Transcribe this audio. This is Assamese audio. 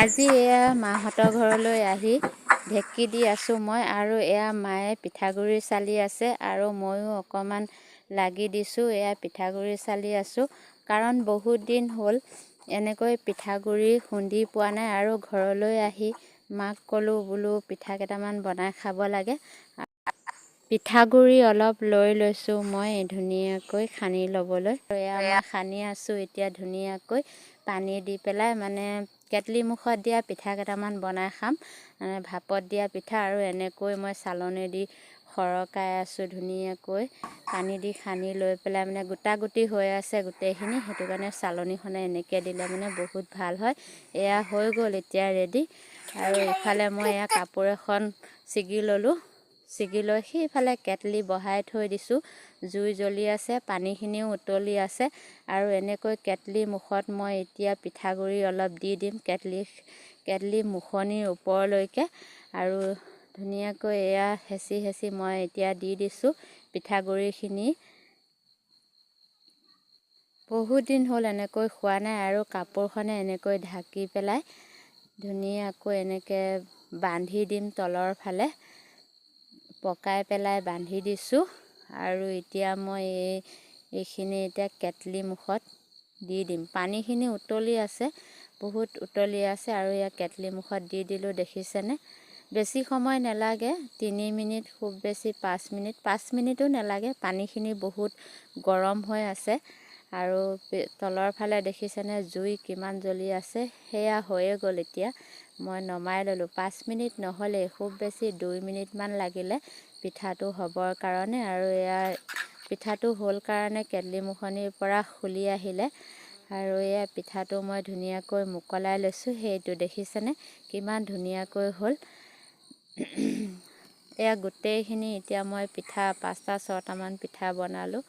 আজি এয়া মাহঁতৰ ঘৰলৈ আহি ঢেঁকী দি আছোঁ মই, আৰু এয়া মায়ে পিঠাগুড়ি চালি আছে আৰু ময়ো অকণমান লাগি দিছোঁ। এয়া পিঠাগুড়ি চালি আছোঁ, কাৰণ বহুত দিন হ'ল এনেকৈ পিঠাগুড়ি খুন্দি পোৱা নাই, আৰু ঘৰলৈ আহি মাক ক'লোঁ বোলো পিঠা কেইটামান বনাই খাব লাগে। পিঠাগুড়ি অলপ লৈ লৈছোঁ মই ধুনীয়াকৈ সানি ল'বলৈ। এয়া মই সানি আছোঁ এতিয়া ধুনীয়াকৈ পানী দি পেলাই, মানে কেটলি মুখত দিয়া পিঠা কেইটামান বনাই খাম, ভাপত দিয়া পিঠা। আৰু এনেকৈ মই চালনী দি সৰকাই আছোঁ ধুনীয়াকৈ পানী দি সানি লৈ পেলাই, মানে গোটা গুটি হৈ আছে গোটেইখিনি, সেইটো কাৰণে চালনীখনে এনেকৈ দিলে মানে বহুত ভাল হয়। এয়া হৈ গ'ল এতিয়া ৰেডি। আৰু ইফালে মই এয়া কাপোৰ এখন ছিগি ল'লোঁ, ছিগি লৈ সেইফালে কেটলি বহাই থৈ দিছোঁ। জুই জ্বলি আছে, পানীখিনিও উতলি আছে, আৰু এনেকৈ কেটলি মুখত মই এতিয়া পিঠাগুড়ি অলপ দি দিম কেটলি মুখনিৰ ওপৰলৈকে, আৰু ধুনীয়াকৈ এয়া হেঁচি হেঁচি মই এতিয়া দি দিছোঁ পিঠাগুড়িখিনি। বহুত দিন হ'ল এনেকৈ খোৱা নাই, আৰু কাপোৰখনে এনেকৈ ঢাকি পেলাই ধুনীয়াকৈ এনেকৈ বান্ধি দিম, তলৰ ফালে পকাই পেলাই বান্ধি দিছোঁ। আৰু এতিয়া মই এইখিনি এতিয়া কেটলি মুখত দি দিম। পানীখিনি উতলি আছে, বহুত উতলি আছে, আৰু ইয়াক কেটলি মুখত দি দিলোঁ। দেখিছেনে? বেছি সময় নালাগে, 3 মিনিট, খুব বেছি 5 মিনিটো নালাগে। পানীখিনি বহুত গৰম হৈ আছে, আৰু তলৰ ফালে দেখিছেনে জুই কিমান জ্বলি আছে। সেয়া হৈয়ে গ'ল এতিয়া মই নমাই ল'লোঁ। 5 মিনিট নহ'লে খুব বেছি 2 মিনিটমান লাগিলে পিঠাটো হ'বৰ কাৰণে। আৰু এয়া পিঠাটো হ'ল কাৰণে কেটলি মুখনিৰ পৰা খুলি আহিলে, আৰু এয়া পিঠাটো মই ধুনীয়াকৈ মোকলাই লৈছোঁ। সেইটো দেখিছেনে কিমান ধুনীয়াকৈ হ'ল। এয়া গোটেইখিনি এতিয়া মই পিঠা 5টা 6টামান পিঠা বনালোঁ।